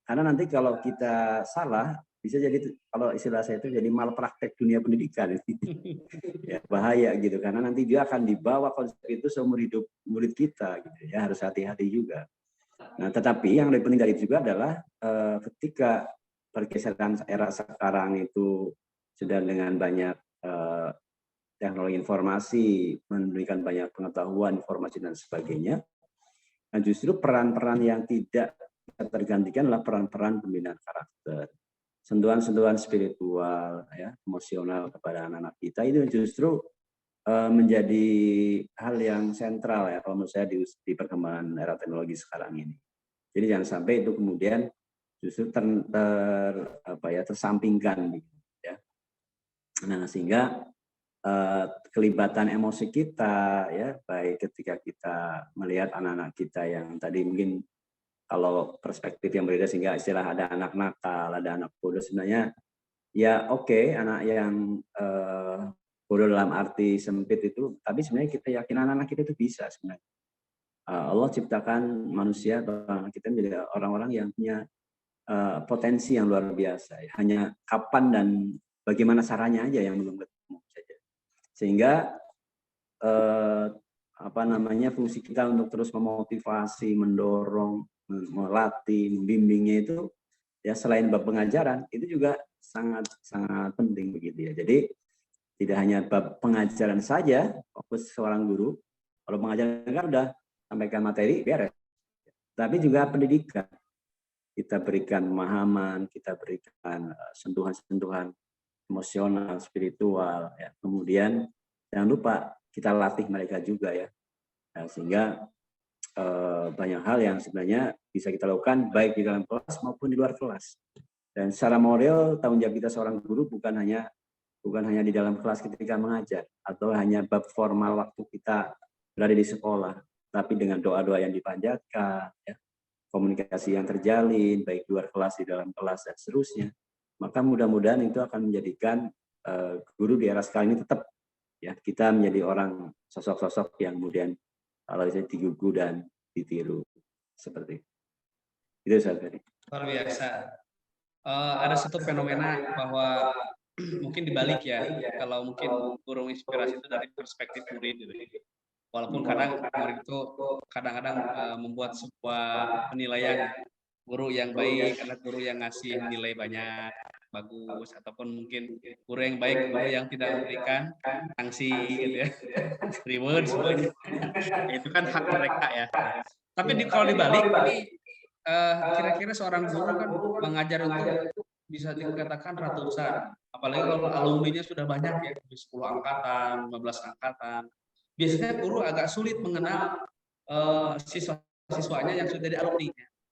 Karena nanti kalau kita salah bisa jadi kalau istilah saya itu jadi malpraktek dunia pendidikan. Ya, bahaya gitu karena nanti dia akan dibawa konsep itu seumur hidup murid kita gitu ya, harus hati-hati juga. Nah, tetapi yang lebih penting dari itu juga adalah ketika pergeseran era sekarang itu sudah dengan banyak teknologi informasi, memberikan banyak pengetahuan, informasi dan sebagainya. Nah, justru peran-peran yang tidak tergantikan adalah peran-peran pembinaan karakter, sentuhan-sentuhan spiritual, ya, emosional kepada anak-anak kita itu justru menjadi hal yang sentral ya kalau menurut saya di perkembangan era teknologi sekarang ini. Jadi jangan sampai itu kemudian justru tersampingkan ya. Nah, sehingga kelibatan emosi kita ya baik ketika kita melihat anak-anak kita yang tadi mungkin kalau perspektif yang berbeda sehingga istilah ada anak nakal, ada anak bodoh sebenarnya ya oke, anak yang bodoh dalam arti sempit itu, tapi sebenarnya kita yakin anak-anak kita itu bisa sebenarnya. Allah ciptakan manusia atau anak kita menjadi orang-orang yang punya potensi yang luar biasa. Hanya kapan dan bagaimana caranya aja yang belum ketemu saja. Sehingga fungsi kita untuk terus memotivasi, mendorong, melatih, membimbingnya itu ya selain bab pengajaran itu juga sangat sangat penting begitu ya. Jadi tidak hanya bab pengajaran saja fokus seorang guru. Kalau pengajaran kan udah sampaikan materi beres. Tapi juga pendidikan. Kita berikan pemahaman, kita berikan sentuhan-sentuhan emosional, spiritual ya. Kemudian jangan lupa kita latih mereka juga ya. Nah, sehingga banyak hal yang sebenarnya bisa kita lakukan baik di dalam kelas maupun di luar kelas. Dan secara moral tanggung jawab kita seorang guru bukan hanya di dalam kelas ketika mengajar atau hanya bab formal waktu kita berada di sekolah, tapi dengan doa-doa yang dipanjatkan, ya, komunikasi yang terjalin baik luar kelas di dalam kelas dan seterusnya, maka mudah-mudahan itu akan menjadikan guru di era sekarang ini tetap ya kita menjadi orang sosok-sosok yang kemudian kalau bisa digugu dan ditiru seperti itu saja. Luar biasa. Ada satu fenomena bahwa mungkin dibalik ya, kalau mungkin guru inspirasi itu dari perspektif murid gitu. Walaupun kadang murid itu kadang-kadang membuat sebuah penilaian guru yang baik adalah guru yang ngasih nilai banyak, bagus, ataupun mungkin guru yang baik guru yang tidak memberikan sanksi gitu ya, reward semuanya. Itu kan hak mereka ya. Tapi kalau dibalik ini kira-kira seorang guru kan mengajar itu bisa dikatakan ratusan, apalagi kalau alumninya sudah banyak ya, 10 angkatan, 15 angkatan. Biasanya guru agak sulit mengenal siswa-siswanya yang sudah jadi alumni.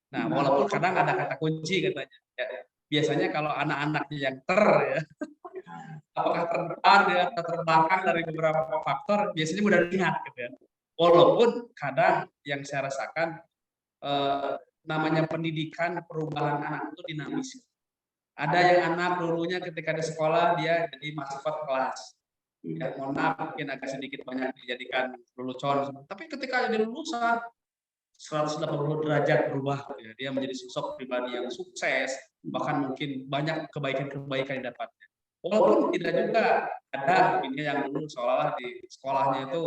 Nah, walaupun kadang ada kata kunci katanya. Ya, biasanya kalau anak-anaknya yang ya, apakah terdepan ya, atau terbelakang dari beberapa faktor, biasanya mudah dilihat gitu ya. Walaupun kadang yang saya rasakan namanya pendidikan, perubahan anak itu dinamis. Ada yang anak dulunya ketika di sekolah dia jadi masukot kelas. Ya, mohon maaf mungkin agak sedikit banyak dijadikan lelucon. Tapi ketika jadi lulusan 180 derajat berubah, ya. Dia menjadi sosok pribadi yang sukses, bahkan mungkin banyak kebaikan-kebaikan yang dapatnya. Walaupun tidak juga ada ini yang dulu seolah-olah di sekolahnya itu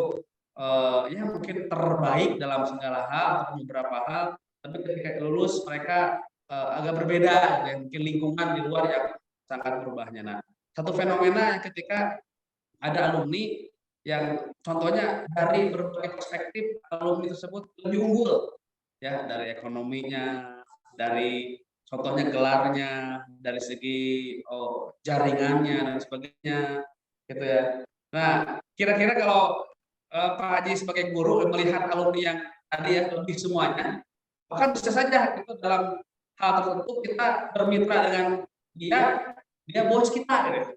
ya mungkin terbaik dalam segala hal atau beberapa hal, tapi ketika lulus mereka agak berbeda, ya mungkin lingkungan di luar yang sangat berubahnya. Nah, satu fenomena yang ketika ada alumni yang contohnya dari berbagai perspektif alumni tersebut lebih unggul, ya dari ekonominya, dari contohnya gelarnya, dari segi jaringannya dan sebagainya, gitu ya. Nah, kira-kira kalau Pak Haji sebagai guru melihat alumni yang tadi ya lebih semuanya, bahkan bisa saja itu dalam hal tertentu kita bermitra dengan dia bos kita, gitu.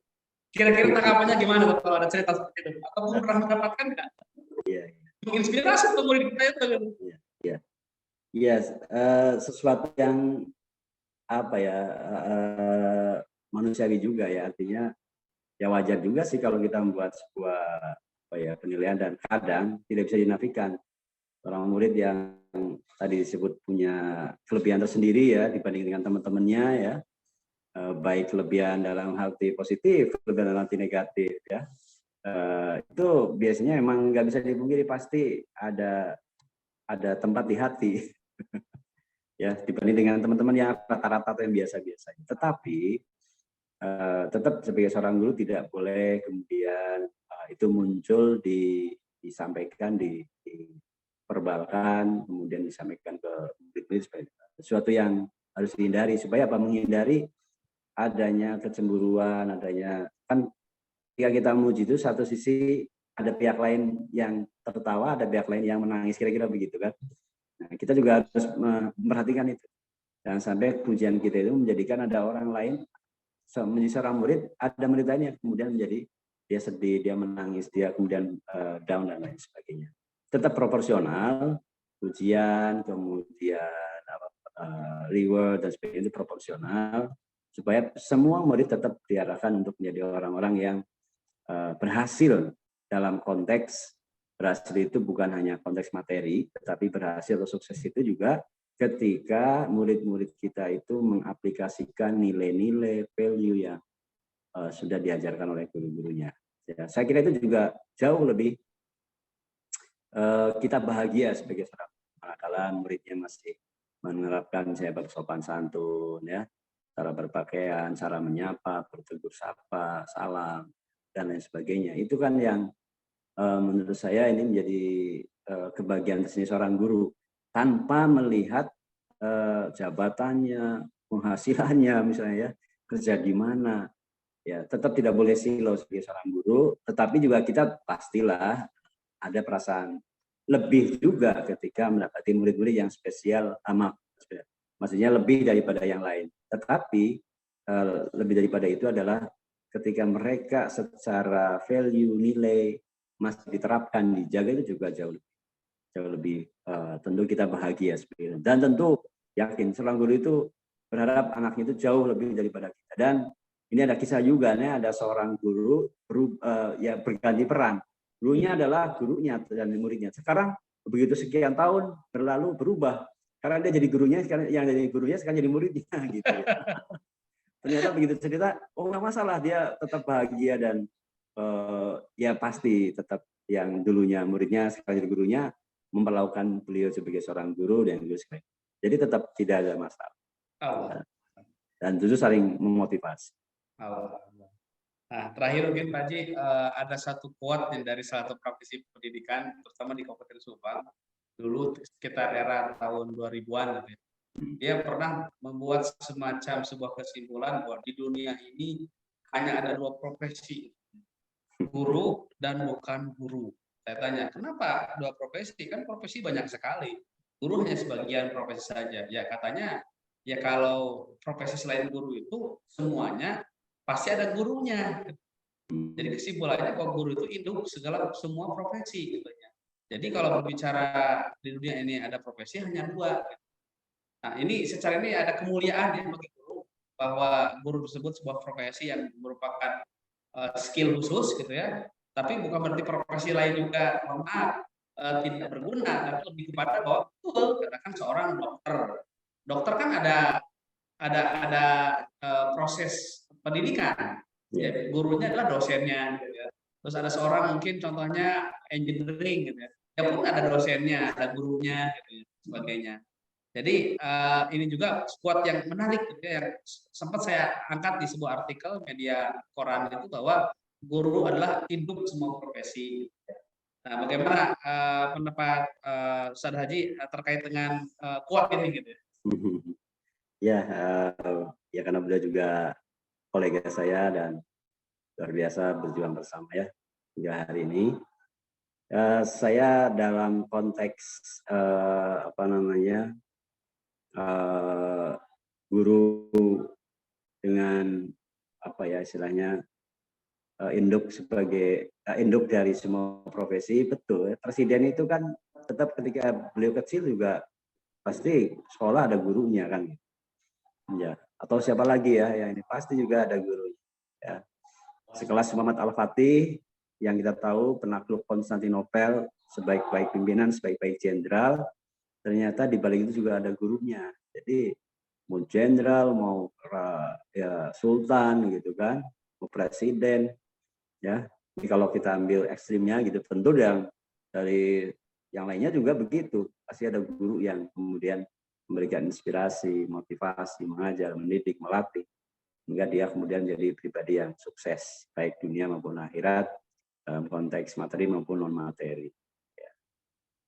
Kira-kira tanggapannya gimana tuh kalau ada cerita seperti itu? Atau pernah mendapatkan nggak? Iya. Menginspirasi untuk murid kita itu. Iya. Iya, sesuatu yang apa ya manusiawi juga ya, artinya ya wajar juga sih kalau kita membuat sebuah apa ya penilaian, dan kadang tidak bisa dinafikan orang murid yang tadi disebut punya kelebihan tersendiri ya dibanding dengan teman-temannya ya, baik kelebihan dalam arti positif, kelebihan dalam arti negatif ya, itu biasanya emang nggak bisa dipungkiri, pasti ada tempat di hati ya dibanding dengan teman-teman yang rata-rata atau yang biasa-biasa. Tetapi tetap sebagai seorang guru tidak boleh kemudian itu muncul disampaikan, diperbalkan, kemudian disampaikan ke murid-murid sebagai sesuatu yang harus dihindari. Supaya apa? Menghindari adanya kecemburuan, adanya, kan ketika kita memuji itu satu sisi ada pihak lain yang tertawa, ada pihak lain yang menangis, kira-kira begitu kan. Nah, kita juga harus memperhatikan itu. Jangan sampai pujian kita itu menjadikan ada orang lain, menjadi seorang murid, ada murid lain yang kemudian menjadi dia sedih, dia menangis, dia kemudian down dan lain sebagainya. Tetap proporsional, pujian, kemudian reward dan sebagainya itu proporsional, supaya semua murid tetap diarahkan untuk menjadi orang-orang yang berhasil dalam konteks berhasil itu bukan hanya konteks materi, tetapi berhasil atau sukses itu juga ketika murid-murid kita itu mengaplikasikan nilai-nilai value yang sudah diajarkan oleh guru-gurunya. Ya, saya kira itu juga jauh lebih kita bahagia sebagai seorang manakala muridnya masih menerapkan saya bersopan santun, ya, cara berpakaian, cara menyapa, bertegur sapa, salam, dan lain sebagainya. Itu kan yang menurut saya ini menjadi kebahagiaan tersendiri seorang guru, tanpa melihat jabatannya, penghasilannya misalnya ya, kerja di mana. Ya, tetap tidak boleh silau sebagai seorang guru, tetapi juga kita pastilah ada perasaan lebih juga ketika mendapati murid-murid yang spesial, maksudnya lebih daripada yang lain. Tetapi lebih daripada itu adalah ketika mereka secara value, nilai masih diterapkan, dijaga, itu juga jauh lebih tentu kita bahagia seperti itu. Dan tentu yakin seorang guru itu berharap anaknya itu jauh lebih daripada kita. Dan ini ada kisah juga nih, ada seorang guru ya berganti peran. Gurunya adalah gurunya dan muridnya. Sekarang begitu sekian tahun berlalu berubah. Karena dia jadi gurunya, sekarang yang jadi gurunya sekarang jadi muridnya gitu ya. Ternyata begitu cerita, oh nggak masalah, dia tetap bahagia dan ya pasti tetap yang dulunya muridnya sekarang jadi gurunya memperlakukan beliau sebagai seorang guru dan guru sekalian. Jadi tetap tidak ada masalah. Dan justru saling memotivasi. Nah, terakhir mungkin Pak Haji, ada satu quote yang dari salah satu praktisi pendidikan, terutama di Kabupaten Subang, dulu sekitar era tahun 2000-an. Gitu ya. Dia pernah membuat semacam sebuah kesimpulan bahwa di dunia ini hanya ada dua profesi, guru dan bukan guru. Saya tanya, kenapa dua profesi? Kan profesi banyak sekali. Guru hanya sebagian profesi saja. Ya katanya, ya kalau profesi selain guru itu semuanya pasti ada gurunya. Jadi kesimpulannya bahwa guru itu induk semua profesi gitu ya. Jadi kalau berbicara di dunia ini ada profesi hanya dua. Nah, ini secara ini ada kemuliaan ya bagi guru, bahwa guru tersebut sebuah profesi yang merupakan skill khusus gitu ya. Tapi bukan berarti profesi lain juga mohon maaf tidak berguna, tapi lebih kepada bahwa betul katakan seorang dokter. Dokter kan ada proses pendidikan. Ya, gurunya adalah dosennya gitu ya. Terus ada seorang mungkin contohnya engineering gitu ya. Ya pun ada dosennya, ada gurunya gitu ya, sebagainya. Jadi ini juga quote yang menarik gitu ya, yang sempat saya angkat di sebuah artikel media koran itu bahwa guru adalah induk semua profesi. Nah, bagaimana pendapat Ustadz Haji terkait dengan quote ini gitu ya? Ya, ya karena beliau juga kolega saya dan luar biasa berjuang bersama ya hingga hari ini. Saya dalam konteks apa namanya guru dengan apa ya istilahnya induk sebagai induk dari semua profesi, betul. Presiden itu kan tetap ketika beliau kecil juga pasti sekolah ada gurunya kan, ya. Atau siapa lagi ya yang ini pasti juga ada guru. Ya. Sekelas Muhammad Al-Fatih yang kita tahu penakluk Konstantinopel, sebaik-baik pimpinan, sebaik-baik jenderal, ternyata di balik itu juga ada gurunya. Jadi mau jenderal, mau ya sultan gitu kan, mau presiden, ya. Jadi kalau kita ambil ekstrimnya gitu, tentu yang dari yang lainnya juga begitu. Pasti ada guru yang kemudian memberikan inspirasi, motivasi, mengajar, mendidik, melatih, hingga dia kemudian jadi pribadi yang sukses baik dunia maupun akhirat dalam konteks materi maupun non materi. Ya.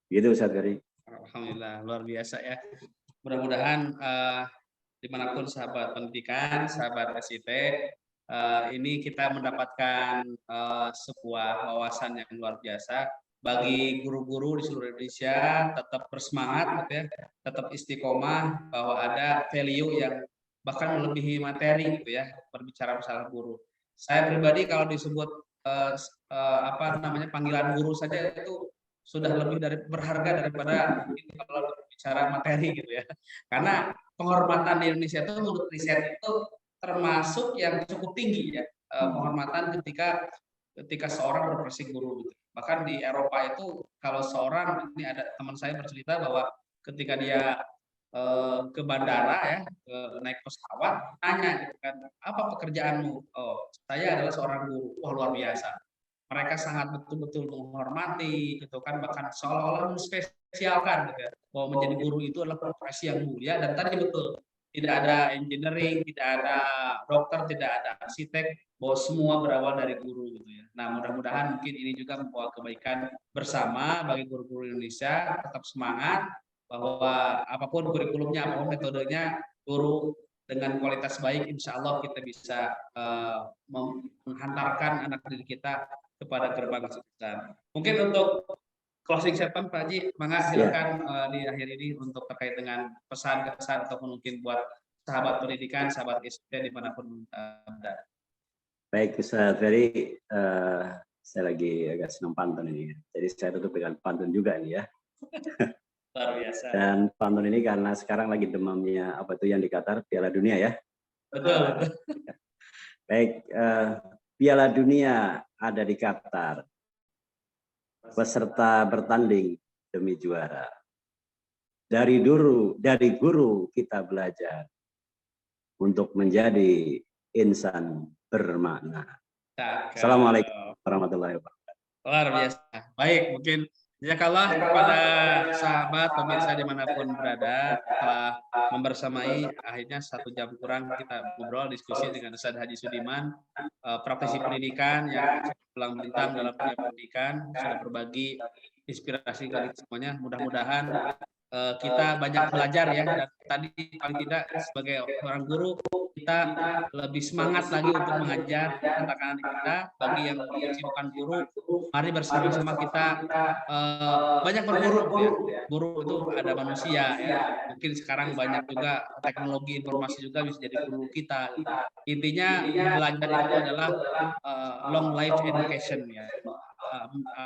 Gitu Ustaz Gari. Alhamdulillah luar biasa ya. Mudah-mudahan dimanapun sahabat pendidikan, sahabat SIT, ini kita mendapatkan sebuah wawasan yang luar biasa bagi guru-guru di seluruh Indonesia. Tetap bersemangat, gitu ya, tetap istiqomah bahwa ada value yang bahkan melebihi materi, gitu ya, berbicara masalah guru. Saya pribadi kalau disebut apa namanya panggilan guru saja itu sudah lebih dari berharga daripada itu kalau bicara materi gitu ya. Karena penghormatan di Indonesia itu menurut riset itu termasuk yang cukup tinggi ya, penghormatan ketika seorang berprofesi guru gitu. Bahkan di Eropa itu kalau seorang, ini ada teman saya bercerita bahwa ketika dia ke bandara ya, naik pesawat, tanya gitu kan, apa pekerjaanmu? Oh, saya adalah seorang guru. Wah, luar biasa. Mereka sangat betul-betul menghormati gitu kan, bahkan seolah-olah menspesialkan gitu ya, bahwa menjadi guru itu adalah profesi yang mulia. Dan tadi betul, tidak ada engineering, tidak ada dokter, tidak ada arsitek, bahwa semua berawal dari guru gitu ya. Nah, mudah-mudahan mungkin ini juga membawa kebaikan bersama bagi guru-guru Indonesia. Tetap semangat bahwa apapun kurikulumnya, apapun metodenya, guru dengan kualitas baik, insya Allah kita bisa menghantarkan anak didik kita kepada gerbang kesuksesan. Mungkin untuk closing statement Pak Haji, mangga silakan di akhir ini untuk terkait dengan pesan-kesan ataupun mungkin buat sahabat pendidikan, sahabat SIT dimanapun berada. Baik Ustaz Ferry, saya lagi agak senang pantun ini. Jadi saya tutup dengan pantun juga ini ya. Luar biasa. Dan pantun ini karena sekarang lagi demamnya apa itu yang di Qatar, Piala Dunia ya. Betul. Baik, Piala Dunia ada di Qatar. Peserta bertanding demi juara. Dari guru kita belajar untuk menjadi insan bermakna. Assalamualaikum warahmatullahi wabarakatuh. Luar biasa. Baik, mungkin jazakallah kepada sahabat pemirsa dimanapun berada telah membersamai akhirnya 1 jam kurang kita ngobrol diskusi dengan Ustadz Haji Sudiman, praktisi pendidikan yang belang bintang dalam dunia pendidikan, sudah berbagi inspirasi bagi semuanya. Mudah-mudahan kita banyak belajar ya, dan tadi paling tidak sebagai orang guru kita lebih semangat lagi untuk mengajar anak-anak kita. Bagi yang bukan guru, mari bersama-sama kita banyak berguru ya. Guru itu ada manusia ya. Mungkin sekarang banyak juga teknologi informasi juga bisa jadi guru kita. Intinya belajar itu adalah long life education ya.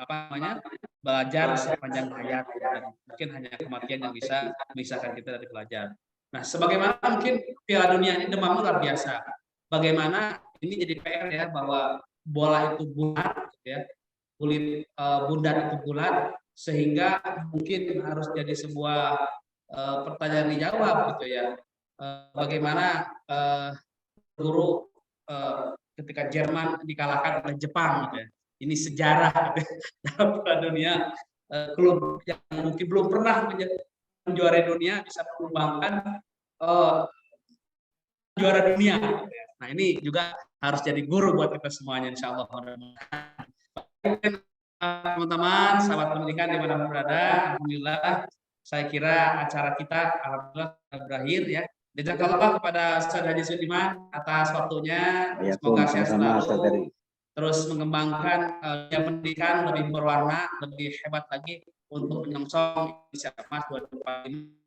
Apa namanya, belajar sepanjang hayat, dan mungkin hanya kematian yang bisa memisahkan kita dari belajar. Nah, sebagaimana mungkin Piala Dunia ini demamnya luar biasa. Bagaimana ini jadi PR ya, bahwa bola itu bulat, gitu ya, kulit bundar itu bulat, sehingga mungkin harus jadi sebuah pertanyaan dijawab gitu ya. Bagaimana guru ketika Jerman dikalahkan oleh Jepang gitu ya. Ini sejarah gitu ya. Dalam Piala Dunia, klub yang mungkin belum pernah menjuarai dunia bisa mengembangkan juara dunia. Gitu ya. Nah, ini juga harus jadi guru buat kita semuanya, insya Allah. Teman-teman, sahabat pendidikan dimanapun berada, alhamdulillah, saya kira acara kita alhamdulillah berakhir ya. Jazakallah kepada Ustaz Haji Sudiman atas waktunya. Semoga sehat selalu, terus mengembangkan pendidikan lebih berwarna, lebih hebat lagi untuk menyongsong Indonesia Emas 2045.